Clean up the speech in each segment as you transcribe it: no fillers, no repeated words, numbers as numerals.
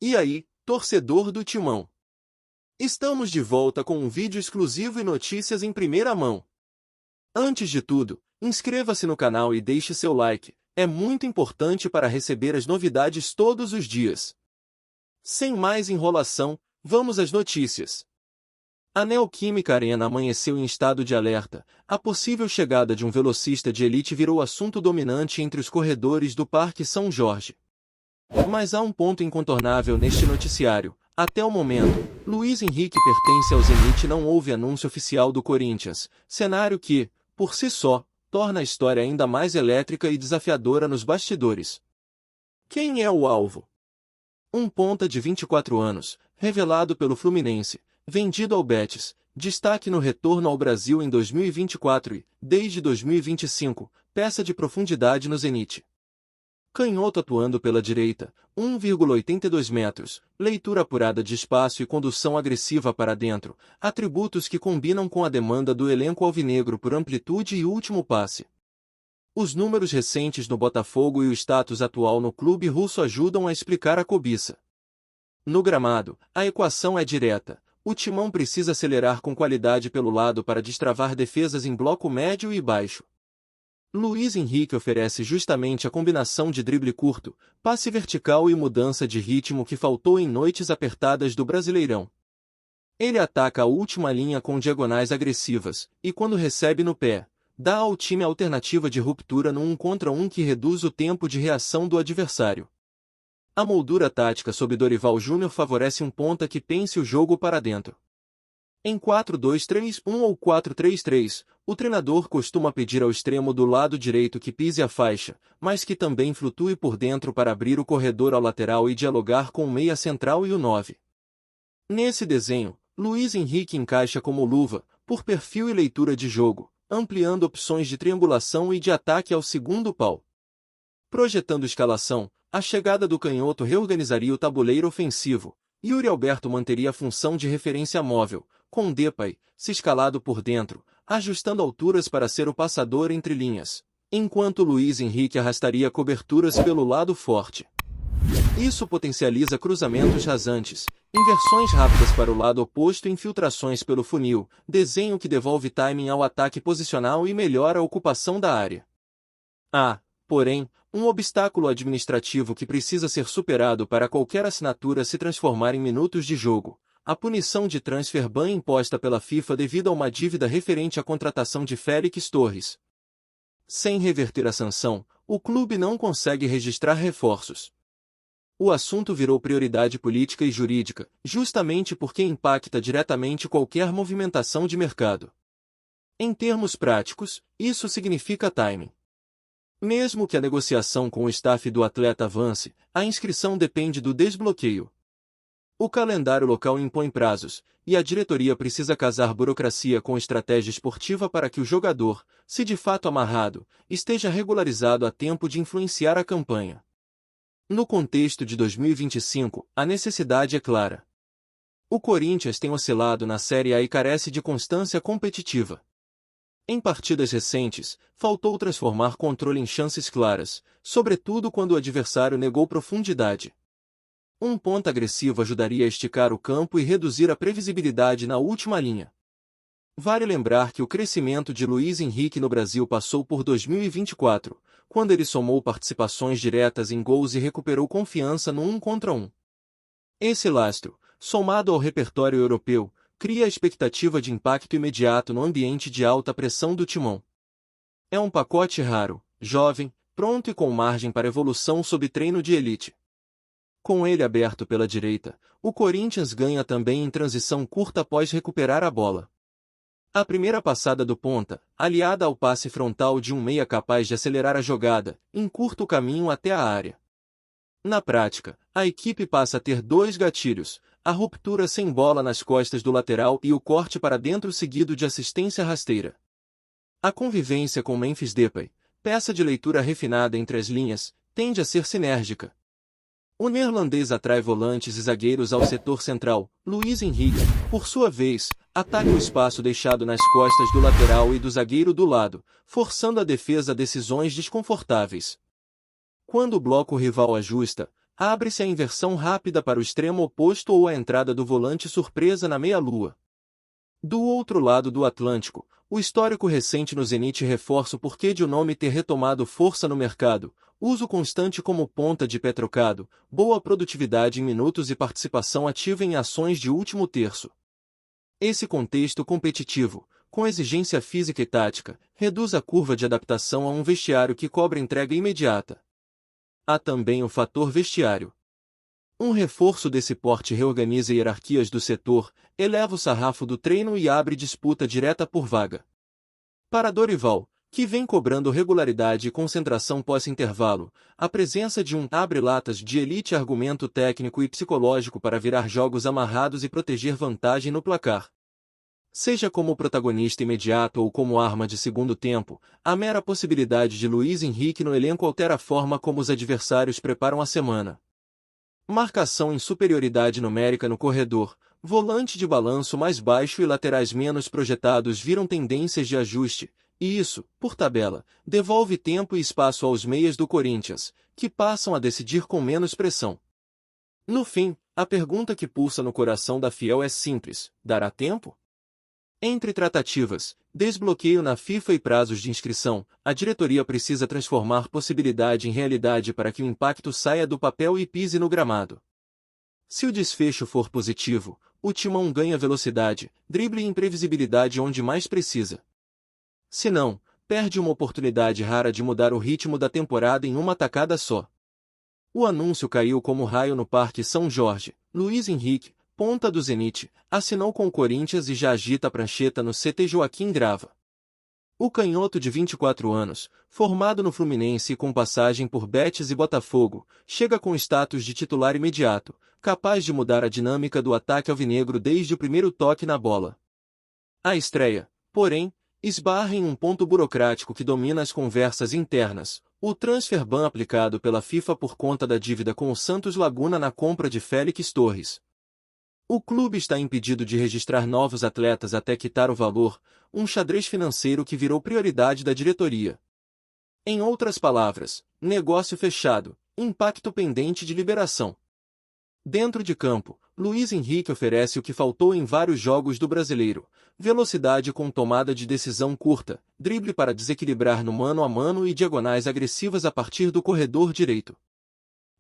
E aí, torcedor do Timão? Estamos de volta com um vídeo exclusivo e notícias em primeira mão. Antes de tudo, inscreva-se no canal e deixe seu like, é muito importante para receber as novidades todos os dias. Sem mais enrolação, vamos às notícias. A Neoquímica Arena amanheceu em estado de alerta. A possível chegada de um velocista de elite virou assunto dominante entre os corredores do Parque São Jorge. Mas há um ponto incontornável neste noticiário. Até o momento, Luiz Henrique pertence ao Zenit e não houve anúncio oficial do Corinthians, cenário que, por si só, torna a história ainda mais elétrica e desafiadora nos bastidores. Quem é o alvo? Um ponta de 24 anos, revelado pelo Fluminense, vendido ao Betis, destaque no retorno ao Brasil em 2024 e, desde 2025, peça de profundidade no Zenit. Canhoto atuando pela direita, 1,82 metros, leitura apurada de espaço e condução agressiva para dentro, atributos que combinam com a demanda do elenco alvinegro por amplitude e último passe. Os números recentes no Botafogo e o status atual no clube russo ajudam a explicar a cobiça. No gramado, a equação é direta. O Timão precisa acelerar com qualidade pelo lado para destravar defesas em bloco médio e baixo. Luiz Henrique oferece justamente a combinação de drible curto, passe vertical e mudança de ritmo que faltou em noites apertadas do Brasileirão. Ele ataca a última linha com diagonais agressivas, e quando recebe no pé, dá ao time a alternativa de ruptura no 1 contra 1 que reduz o tempo de reação do adversário. A moldura tática sob Dorival Júnior favorece um ponta que pense o jogo para dentro. Em 4-2-3-1 ou 4-3-3, o treinador costuma pedir ao extremo do lado direito que pise a faixa, mas que também flutue por dentro para abrir o corredor ao lateral e dialogar com o meia central e o 9. Nesse desenho, Luiz Henrique encaixa como luva, por perfil e leitura de jogo, ampliando opções de triangulação e de ataque ao segundo pau. Projetando escalação, a chegada do canhoto reorganizaria o tabuleiro ofensivo. Yuri Alberto manteria a função de referência móvel, com Depay, se escalado por dentro, ajustando alturas para ser o passador entre linhas, enquanto Luiz Henrique arrastaria coberturas pelo lado forte. Isso potencializa cruzamentos rasantes, inversões rápidas para o lado oposto e infiltrações pelo funil, desenho que devolve timing ao ataque posicional e melhora a ocupação da área. Porém, um obstáculo administrativo que precisa ser superado para qualquer assinatura se transformar em minutos de jogo. A punição de transfer ban imposta pela FIFA devido a uma dívida referente à contratação de Félix Torres. Sem reverter a sanção, o clube não consegue registrar reforços. O assunto virou prioridade política e jurídica, justamente porque impacta diretamente qualquer movimentação de mercado. Em termos práticos, isso significa timing. Mesmo que a negociação com o staff do atleta avance, a inscrição depende do desbloqueio. O calendário local impõe prazos, e a diretoria precisa casar burocracia com estratégia esportiva para que o jogador, se de fato amarrado, esteja regularizado a tempo de influenciar a campanha. No contexto de 2025, a necessidade é clara. O Corinthians tem oscilado na Série A e carece de constância competitiva. Em partidas recentes, faltou transformar controle em chances claras, sobretudo quando o adversário negou profundidade. Um ponta agressivo ajudaria a esticar o campo e reduzir a previsibilidade na última linha. Vale lembrar que o crescimento de Luiz Henrique no Brasil passou por 2024, quando ele somou participações diretas em gols e recuperou confiança no 1 contra 1. Esse lastro, somado ao repertório europeu, cria a expectativa de impacto imediato no ambiente de alta pressão do Timão. É um pacote raro, jovem, pronto e com margem para evolução sob treino de elite. Com ele aberto pela direita, o Corinthians ganha também em transição curta após recuperar a bola. A primeira passada do ponta, aliada ao passe frontal de um meia capaz de acelerar a jogada, encurta o caminho até a área. Na prática, a equipe passa a ter dois gatilhos, a ruptura sem bola nas costas do lateral e o corte para dentro seguido de assistência rasteira. A convivência com Memphis Depay, peça de leitura refinada entre as linhas, tende a ser sinérgica. O neerlandês atrai volantes e zagueiros ao setor central. Luiz Henrique, por sua vez, ataca o espaço deixado nas costas do lateral e do zagueiro do lado, forçando a defesa a decisões desconfortáveis. Quando o bloco rival ajusta, abre-se a inversão rápida para o extremo oposto ou a entrada do volante surpresa na meia-lua. Do outro lado do Atlântico, o histórico recente no Zenit reforça o porquê de o nome ter retomado força no mercado, uso constante como ponta de pé trocado, boa produtividade em minutos e participação ativa em ações de último terço. Esse contexto competitivo, com exigência física e tática, reduz a curva de adaptação a um vestiário que cobra entrega imediata. Há também o fator vestiário. Um reforço desse porte reorganiza hierarquias do setor, eleva o sarrafo do treino e abre disputa direta por vaga. Para Dorival, que vem cobrando regularidade e concentração pós-intervalo, a presença de um abre-latas de elite é argumento técnico e psicológico para virar jogos amarrados e proteger vantagem no placar. Seja como protagonista imediato ou como arma de segundo tempo, a mera possibilidade de Luiz Henrique no elenco altera a forma como os adversários preparam a semana. Marcação em superioridade numérica no corredor, volante de balanço mais baixo e laterais menos projetados viram tendências de ajuste, e isso, por tabela, devolve tempo e espaço aos meias do Corinthians, que passam a decidir com menos pressão. No fim, a pergunta que pulsa no coração da Fiel é simples: dará tempo? Entre tratativas, desbloqueio na FIFA e prazos de inscrição, a diretoria precisa transformar possibilidade em realidade para que o impacto saia do papel e pise no gramado. Se o desfecho for positivo, o Timão ganha velocidade, drible e imprevisibilidade onde mais precisa. Se não, perde uma oportunidade rara de mudar o ritmo da temporada em uma tacada só. O anúncio caiu como raio no Parque São Jorge. Luiz Henrique, ponta do Zenit, assinou com o Corinthians e já agita a prancheta no CT Joaquim Grava. O canhoto de 24 anos, formado no Fluminense e com passagem por Betis e Botafogo, chega com status de titular imediato, capaz de mudar a dinâmica do ataque alvinegro desde o primeiro toque na bola. A estreia, porém, esbarra em um ponto burocrático que domina as conversas internas: o transfer ban aplicado pela FIFA por conta da dívida com o Santos Laguna na compra de Félix Torres. O clube está impedido de registrar novos atletas até quitar o valor, um xadrez financeiro que virou prioridade da diretoria. Em outras palavras, negócio fechado, impacto pendente de liberação. Dentro de campo, Luiz Henrique oferece o que faltou em vários jogos do Brasileiro: velocidade com tomada de decisão curta, drible para desequilibrar no mano a mano e diagonais agressivas a partir do corredor direito.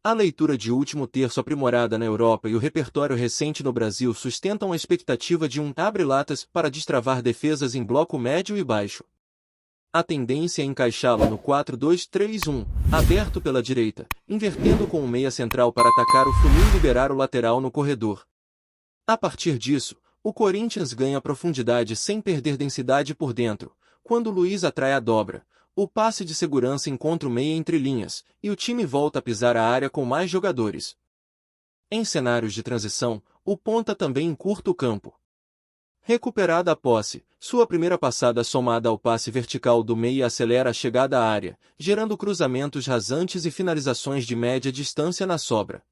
A leitura de último terço aprimorada na Europa e o repertório recente no Brasil sustentam a expectativa de um abre-latas para destravar defesas em bloco médio e baixo. A tendência é encaixá-lo no 4-2-3-1, aberto pela direita, invertendo com o meia central para atacar o fundo e liberar o lateral no corredor. A partir disso, o Corinthians ganha profundidade sem perder densidade por dentro, quando Luiz atrai a dobra. O passe de segurança encontra o meia entre linhas, e o time volta a pisar a área com mais jogadores. Em cenários de transição, o ponta também encurta o campo. Recuperada a posse, sua primeira passada somada ao passe vertical do meia acelera a chegada à área, gerando cruzamentos rasantes e finalizações de média distância na sobra.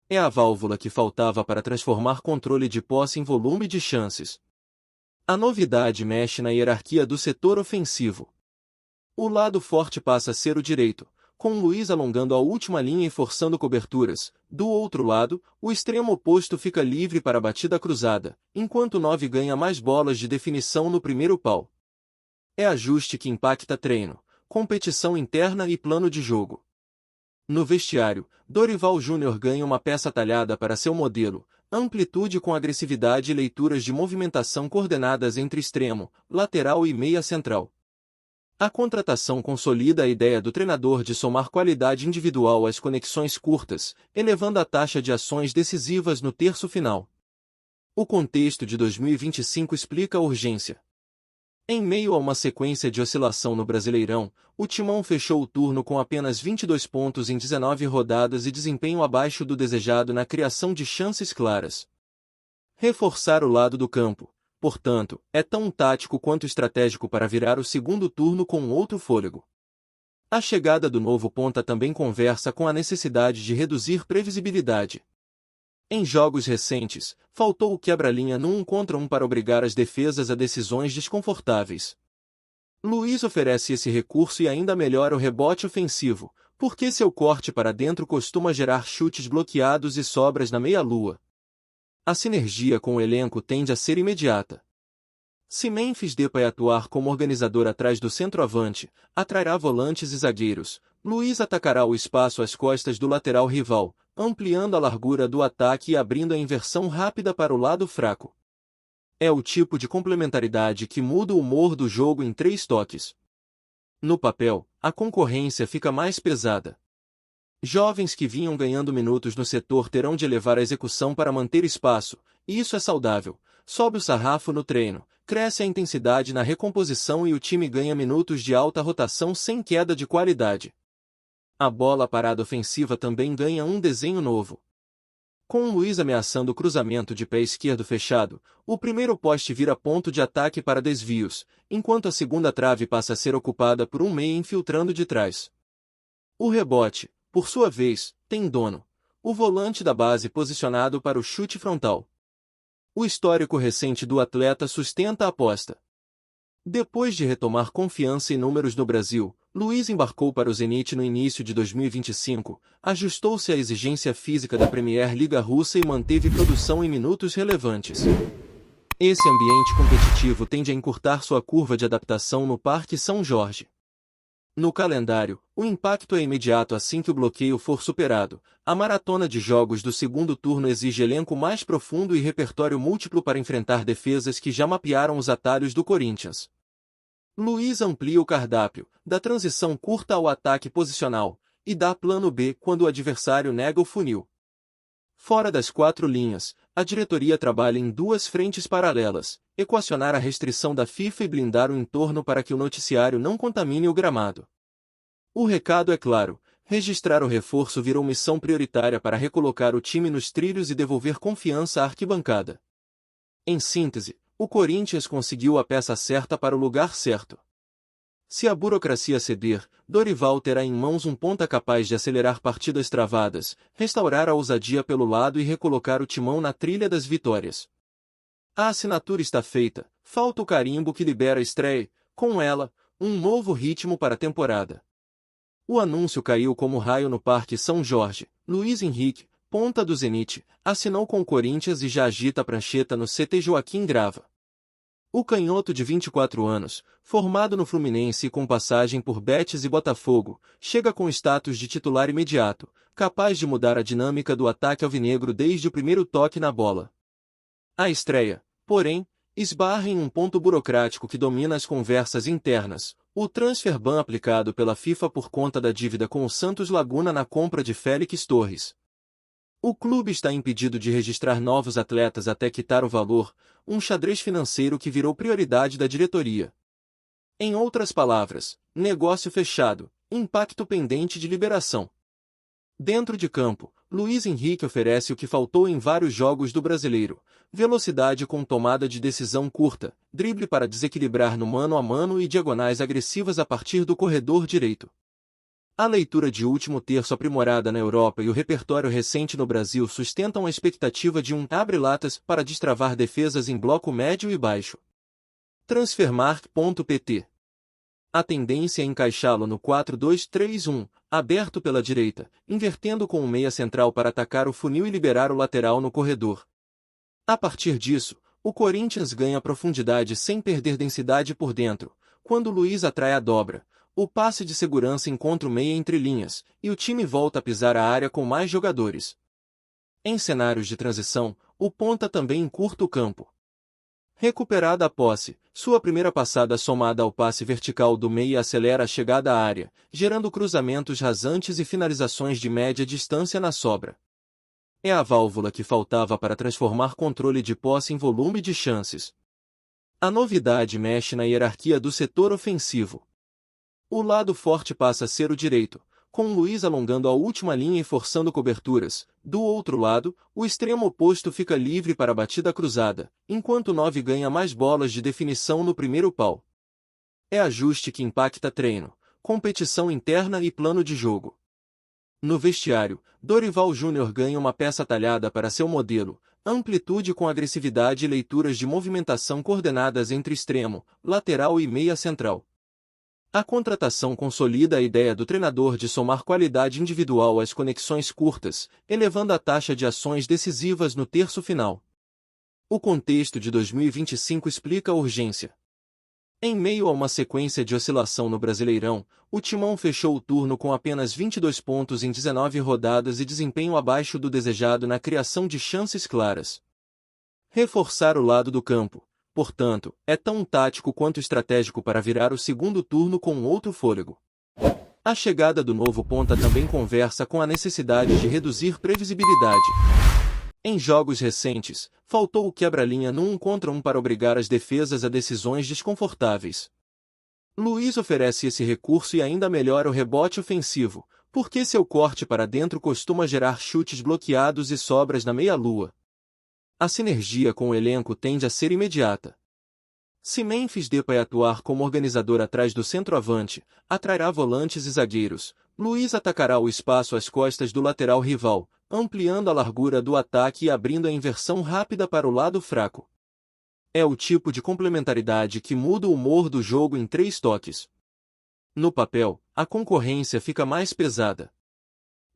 É a válvula que faltava para transformar controle de posse em volume de chances. A novidade mexe na hierarquia do setor ofensivo. O lado forte passa a ser o direito, com Luiz alongando a última linha e forçando coberturas. Do outro lado, o extremo oposto fica livre para a batida cruzada, enquanto o 9 ganha mais bolas de definição no primeiro pau. É ajuste que impacta treino, competição interna e plano de jogo. No vestiário, Dorival Júnior ganha uma peça talhada para seu modelo: amplitude com agressividade e leituras de movimentação coordenadas entre extremo, lateral e meia central. A contratação consolida a ideia do treinador de somar qualidade individual às conexões curtas, elevando a taxa de ações decisivas no terço final. O contexto de 2025 explica a urgência. Em meio a uma sequência de oscilação no Brasileirão, o Timão fechou o turno com apenas 22 pontos em 19 rodadas e desempenho abaixo do desejado na criação de chances claras. Reforçar o lado do campo, portanto, é tão tático quanto estratégico para virar o segundo turno com outro fôlego. A chegada do novo ponta também conversa com a necessidade de reduzir previsibilidade. Em jogos recentes, faltou o quebra-linha no 1 contra 1 para obrigar as defesas a decisões desconfortáveis. Luiz oferece esse recurso e ainda melhora o rebote ofensivo, Porque seu corte para dentro costuma gerar chutes bloqueados e sobras na meia-lua. A sinergia com o elenco tende a ser imediata. Se Memphis Depay atuar como organizador atrás do centroavante, atrairá volantes e zagueiros. Luiz atacará o espaço às costas do lateral rival, ampliando a largura do ataque e abrindo a inversão rápida para o lado fraco. É o tipo de complementaridade que muda o humor do jogo em 3 toques. No papel, a concorrência fica mais pesada. Jovens que vinham ganhando minutos no setor terão de elevar a execução para manter espaço, e isso é saudável. Sobe o sarrafo no treino, cresce a intensidade na recomposição e o time ganha minutos de alta rotação sem queda de qualidade. A bola parada ofensiva também ganha um desenho novo. Com o Luiz ameaçando o cruzamento de pé esquerdo fechado, o primeiro poste vira ponto de ataque para desvios, enquanto a segunda trave passa a ser ocupada por um meia infiltrando de trás. O rebote, por sua vez, tem dono, o volante da base posicionado para o chute frontal. O histórico recente do atleta sustenta a aposta. Depois de retomar confiança e números no Brasil, Luiz embarcou para o Zenit no início de 2025, ajustou-se à exigência física da Premier Liga russa e manteve produção em minutos relevantes. Esse ambiente competitivo tende a encurtar sua curva de adaptação no Parque São Jorge. No calendário, o impacto é imediato assim que o bloqueio for superado. A maratona de jogos do segundo turno exige elenco mais profundo e repertório múltiplo para enfrentar defesas que já mapearam os atalhos do Corinthians. Luiz amplia o cardápio, da transição curta ao ataque posicional, e dá plano B quando o adversário nega o funil. Fora das 4 linhas, a diretoria trabalha em 2 frentes paralelas: equacionar a restrição da FIFA e blindar o entorno para que o noticiário não contamine o gramado. O recado é claro: registrar o reforço virou missão prioritária para recolocar o time nos trilhos e devolver confiança à arquibancada. Em síntese, o Corinthians conseguiu a peça certa para o lugar certo. Se a burocracia ceder, Dorival terá em mãos um ponta capaz de acelerar partidas travadas, restaurar a ousadia pelo lado e recolocar o timão na trilha das vitórias. A assinatura está feita, falta o carimbo que libera a estreia, com ela, um novo ritmo para a temporada. O anúncio caiu como raio no Parque São Jorge. Luiz Henrique, ponta do Zenit, assinou com o Corinthians e já agita a prancheta no CT Joaquim Grava. O canhoto de 24 anos, formado no Fluminense e com passagem por Betis e Botafogo, chega com status de titular imediato, capaz de mudar a dinâmica do ataque alvinegro desde o primeiro toque na bola. A estreia, porém, esbarra em um ponto burocrático que domina as conversas internas: o transfer ban aplicado pela FIFA por conta da dívida com o Santos Laguna na compra de Félix Torres. O clube está impedido de registrar novos atletas até quitar o valor, um xadrez financeiro que virou prioridade da diretoria. Em outras palavras, negócio fechado, impacto pendente de liberação. Dentro de campo, Luiz Henrique oferece o que faltou em vários jogos do Brasileiro: velocidade com tomada de decisão curta, drible para desequilibrar no mano a mano e diagonais agressivas a partir do corredor direito. A leitura de último terço aprimorada na Europa e o repertório recente no Brasil sustentam a expectativa de um abre-latas para destravar defesas em bloco médio e baixo. Transfermarkt.pt. A tendência é encaixá-lo no 4-2-3-1, aberto pela direita, invertendo com o meia central para atacar o funil e liberar o lateral no corredor. A partir disso, o Corinthians ganha profundidade sem perder densidade por dentro. Quando Luiz atrai a dobra, o passe de segurança encontra o meia entre linhas, e o time volta a pisar a área com mais jogadores. Em cenários de transição, o ponta também encurta o campo. Recuperada a posse, sua primeira passada somada ao passe vertical do meia acelera a chegada à área, gerando cruzamentos rasantes e finalizações de média distância na sobra. É a válvula que faltava para transformar controle de posse em volume de chances. A novidade mexe na hierarquia do setor ofensivo. O lado forte passa a ser o direito, com Luiz alongando a última linha e forçando coberturas. Do outro lado, o extremo oposto fica livre para a batida cruzada, enquanto o 9 ganha mais bolas de definição no primeiro pau. É ajuste que impacta treino, competição interna e plano de jogo. No vestiário, Dorival Júnior ganha uma peça talhada para seu modelo: amplitude com agressividade e leituras de movimentação coordenadas entre extremo, lateral e meia central. A contratação consolida a ideia do treinador de somar qualidade individual às conexões curtas, elevando a taxa de ações decisivas no terço final. O contexto de 2025 explica a urgência. Em meio a uma sequência de oscilação no Brasileirão, o Timão fechou o turno com apenas 22 pontos em 19 rodadas e desempenho abaixo do desejado na criação de chances claras. Reforçar o lado do campo, portanto, é tão tático quanto estratégico para virar o segundo turno com outro fôlego. A chegada do novo ponta também conversa com a necessidade de reduzir previsibilidade. Em jogos recentes, faltou o quebra-linha no 1 contra 1 para obrigar as defesas a decisões desconfortáveis. Luiz oferece esse recurso e ainda melhora o rebote ofensivo, porque seu corte para dentro costuma gerar chutes bloqueados e sobras na meia-lua. A sinergia com o elenco tende a ser imediata. Se Memphis Depay atuar como organizador atrás do centroavante, atrairá volantes e zagueiros. Luiz atacará o espaço às costas do lateral rival, ampliando a largura do ataque e abrindo a inversão rápida para o lado fraco. É o tipo de complementaridade que muda o humor do jogo em 3 toques. No papel, a concorrência fica mais pesada.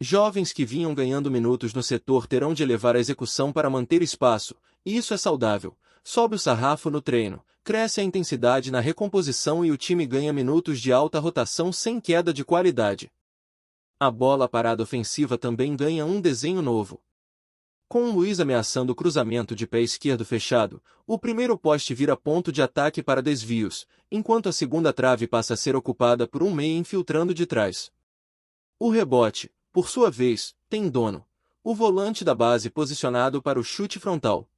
Jovens que vinham ganhando minutos no setor terão de elevar a execução para manter espaço, e isso é saudável. Sobe o sarrafo no treino, cresce a intensidade na recomposição e o time ganha minutos de alta rotação sem queda de qualidade. A bola parada ofensiva também ganha um desenho novo. Com o Luiz ameaçando o cruzamento de pé esquerdo fechado, o primeiro poste vira ponto de ataque para desvios, enquanto a segunda trave passa a ser ocupada por um meia infiltrando de trás. O rebote, por sua vez, tem dono, o volante da base posicionado para o chute frontal.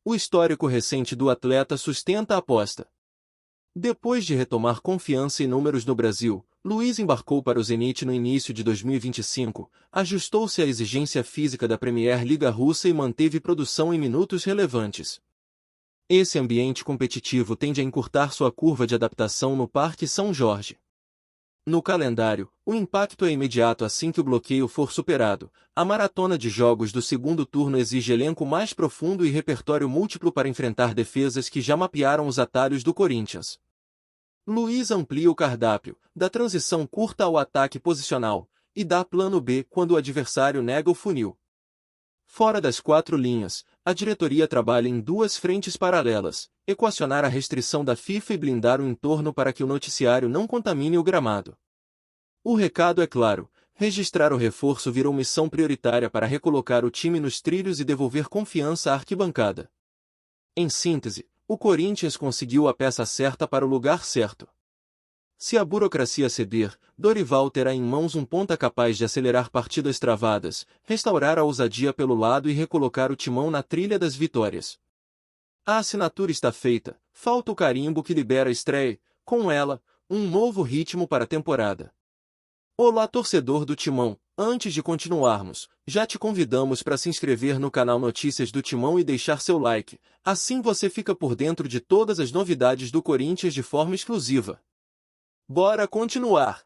O histórico recente do atleta sustenta a aposta. Depois de retomar confiança e números no Brasil, Luiz embarcou para o Zenit no início de 2025, ajustou-se à exigência física da Premier Liga russa e manteve produção em minutos relevantes. Esse ambiente competitivo tende a encurtar sua curva de adaptação no Parque São Jorge. No calendário, o impacto é imediato assim que o bloqueio for superado. A maratona de jogos do segundo turno exige elenco mais profundo e repertório múltiplo para enfrentar defesas que já mapearam os atalhos do Corinthians. Luiz amplia o cardápio, da transição curta ao ataque posicional, e dá plano B quando o adversário nega o funil. Fora das 4 linhas, a diretoria trabalha em 2 frentes paralelas: equacionar a restrição da FIFA e blindar o entorno para que o noticiário não contamine o gramado. O recado é claro: registrar o reforço virou missão prioritária para recolocar o time nos trilhos e devolver confiança à arquibancada. Em síntese, o Corinthians conseguiu a peça certa para o lugar certo. Se a burocracia ceder, Dorival terá em mãos um ponta capaz de acelerar partidas travadas, restaurar a ousadia pelo lado e recolocar o timão na trilha das vitórias. A assinatura está feita, falta o carimbo que libera a estreia, com ela, um novo ritmo para a temporada. Olá, torcedor do Timão, antes de continuarmos, já te convidamos para se inscrever no canal Notícias do Timão e deixar seu like, assim você fica por dentro de todas as novidades do Corinthians de forma exclusiva. Bora continuar!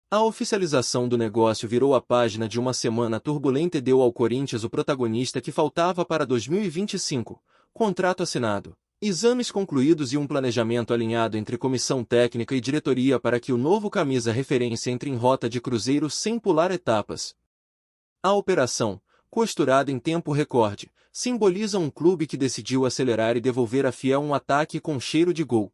A oficialização do negócio virou a página de uma semana turbulenta e deu ao Corinthians o protagonista que faltava para 2025, contrato assinado, exames concluídos e um planejamento alinhado entre comissão técnica e diretoria para que o novo camisa referência entre em rota de cruzeiro sem pular etapas. A operação, costurada em tempo recorde, simboliza um clube que decidiu acelerar e devolver a Fiel um ataque com cheiro de gol.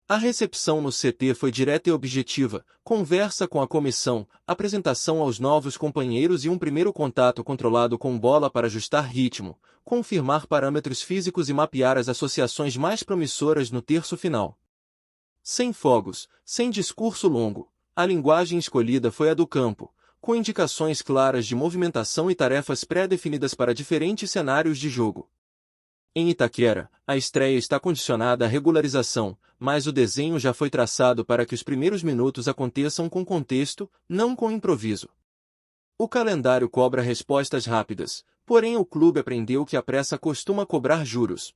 A recepção no CT foi direta e objetiva, conversa com a comissão, apresentação aos novos companheiros e um primeiro contato controlado com bola para ajustar ritmo, confirmar parâmetros físicos e mapear as associações mais promissoras no terço final. Sem fogos, sem discurso longo, a linguagem escolhida foi a do campo, com indicações claras de movimentação e tarefas pré-definidas para diferentes cenários de jogo. Em Itaquera, a estreia está condicionada à regularização, mas o desenho já foi traçado para que os primeiros minutos aconteçam com contexto, não com improviso. O calendário cobra respostas rápidas, porém o clube aprendeu que a pressa costuma cobrar juros.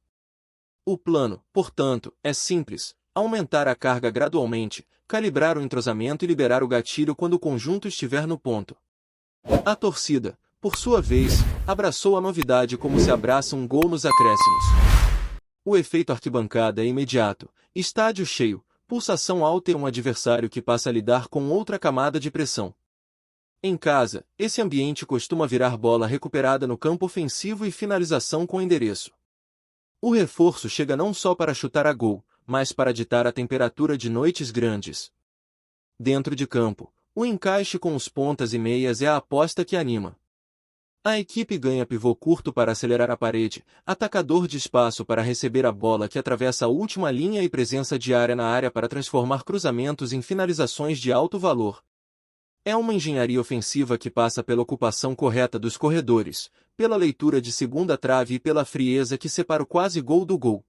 O plano, portanto, é simples: aumentar a carga gradualmente, calibrar o entrosamento e liberar o gatilho quando o conjunto estiver no ponto. A torcida, por sua vez, abraçou a novidade como se abraça um gol nos acréscimos. O efeito arquibancada é imediato: estádio cheio, Pulsação alta é um adversário que passa a lidar com outra camada de pressão. Em casa, esse ambiente costuma virar bola recuperada no campo ofensivo e finalização com endereço. O reforço chega não só para chutar a gol, mas para ditar a temperatura de noites grandes. Dentro de campo, o encaixe com os pontas e meias é a aposta que anima. A equipe ganha pivô curto para acelerar a parede, atacador de espaço para receber a bola que atravessa a última linha e presença diária na área para transformar cruzamentos em finalizações de alto valor. É uma engenharia ofensiva que passa pela ocupação correta dos corredores, pela leitura de segunda trave e pela frieza que separa o quase gol do gol.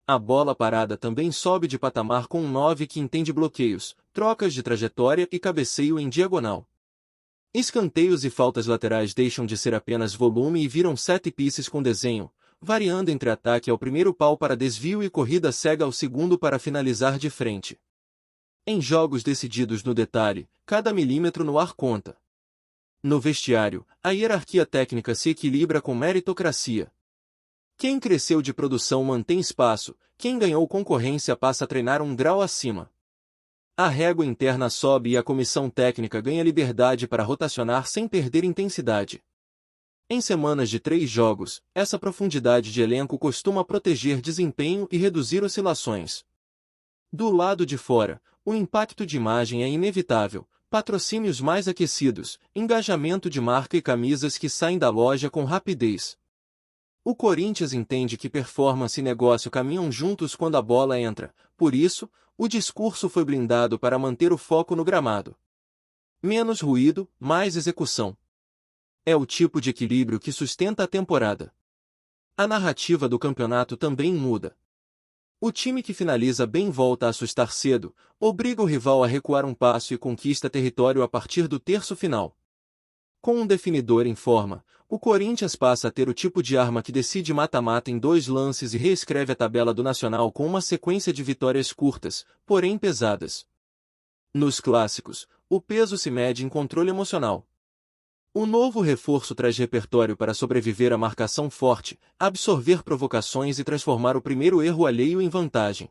A bola parada também sobe de patamar com um 9 que entende bloqueios, trocas de trajetória e cabeceio em diagonal. Escanteios e faltas laterais deixam de ser apenas volume e viram set pieces com desenho, variando entre ataque ao primeiro pau para desvio e corrida cega ao segundo para finalizar de frente. Em jogos decididos no detalhe, cada milímetro no ar conta. No vestiário, a hierarquia técnica se equilibra com meritocracia. Quem cresceu de produção mantém espaço, quem ganhou concorrência passa a treinar um grau acima. A régua interna sobe e a comissão técnica ganha liberdade para rotacionar sem perder intensidade. Em semanas de 3 jogos, essa profundidade de elenco costuma proteger desempenho e reduzir oscilações. Do lado de fora, o impacto de imagem é inevitável, patrocínios mais aquecidos, engajamento de marca e camisas que saem da loja com rapidez. O Corinthians entende que performance e negócio caminham juntos quando a bola entra, por isso, o discurso foi blindado para manter o foco no gramado. Menos ruído, mais execução. É o tipo de equilíbrio que sustenta a temporada. A narrativa do campeonato também muda. O time que finaliza bem volta a assustar cedo, obriga o rival a recuar um passo e conquista território a partir do terço final. Com um definidor em forma, o Corinthians passa a ter o tipo de arma que decide mata-mata em 2 lances e reescreve a tabela do Nacional com uma sequência de vitórias curtas, porém pesadas. Nos clássicos, o peso se mede em controle emocional. O novo reforço traz repertório para sobreviver à marcação forte, absorver provocações e transformar o primeiro erro alheio em vantagem.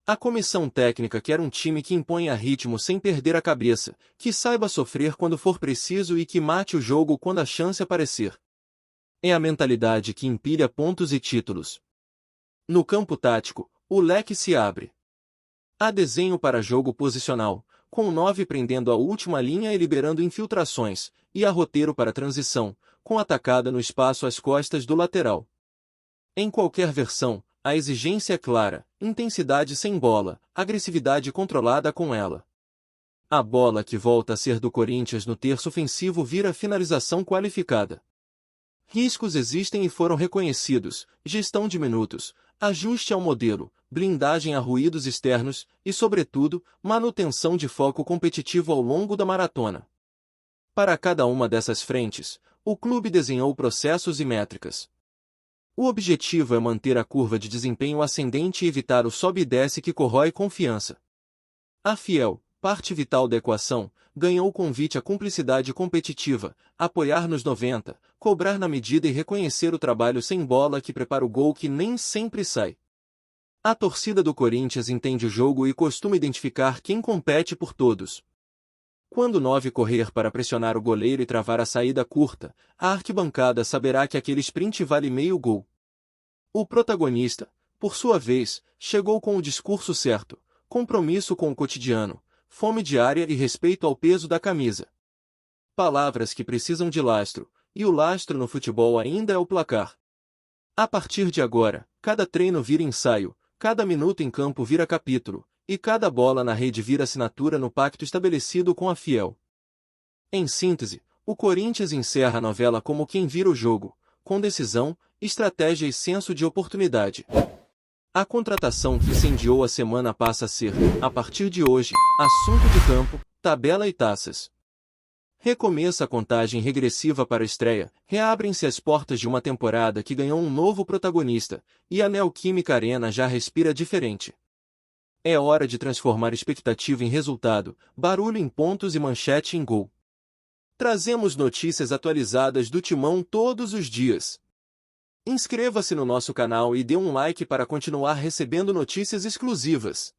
A comissão técnica quer um time que imponha ritmo sem perder a cabeça, que saiba sofrer quando for preciso e que mate o jogo quando a chance aparecer. É a mentalidade que empilha pontos e títulos. No campo tático, o leque se abre. Há desenho para jogo posicional, com o 9 prendendo a última linha e liberando infiltrações, e há roteiro para transição, com atacada no espaço às costas do lateral. Em qualquer versão, a exigência é clara, intensidade sem bola, agressividade controlada com ela. A bola que volta a ser do Corinthians no terço ofensivo vira finalização qualificada. Riscos existem e foram reconhecidos, gestão de minutos, ajuste ao modelo, blindagem a ruídos externos e, sobretudo, manutenção de foco competitivo ao longo da maratona. Para cada uma dessas frentes, o clube desenhou processos e métricas. O objetivo é manter a curva de desempenho ascendente e evitar o sobe e desce que corrói confiança. A Fiel, parte vital da equação, ganhou o convite à cumplicidade competitiva, apoiar nos 90, cobrar na medida e reconhecer o trabalho sem bola que prepara o gol que nem sempre sai. A torcida do Corinthians entende o jogo e costuma identificar quem compete por todos. Quando o 9 correr para pressionar o goleiro e travar a saída curta, a arquibancada saberá que aquele sprint vale meio gol. O protagonista, por sua vez, chegou com o discurso certo, compromisso com o cotidiano, fome diária e respeito ao peso da camisa. Palavras que precisam de lastro, e o lastro no futebol ainda é o placar. A partir de agora, cada treino vira ensaio, cada minuto em campo vira capítulo, e cada bola na rede vira assinatura no pacto estabelecido com a Fiel. Em síntese, o Corinthians encerra a novela como quem vira o jogo, com decisão, estratégia e senso de oportunidade. A contratação que incendiou a semana passa a ser, a partir de hoje, assunto de campo, tabela e taças. Recomeça a contagem regressiva para a estreia, reabrem-se as portas de uma temporada que ganhou um novo protagonista, e a Neoquímica Arena já respira diferente. É hora de transformar expectativa em resultado, barulho em pontos e manchete em gol. Trazemos notícias atualizadas do Timão todos os dias. Inscreva-se no nosso canal e dê um like para continuar recebendo notícias exclusivas.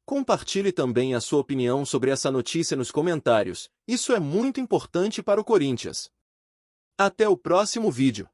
Compartilhe também a sua opinião sobre essa notícia nos comentários, isso é muito importante para o Corinthians. Até o próximo vídeo.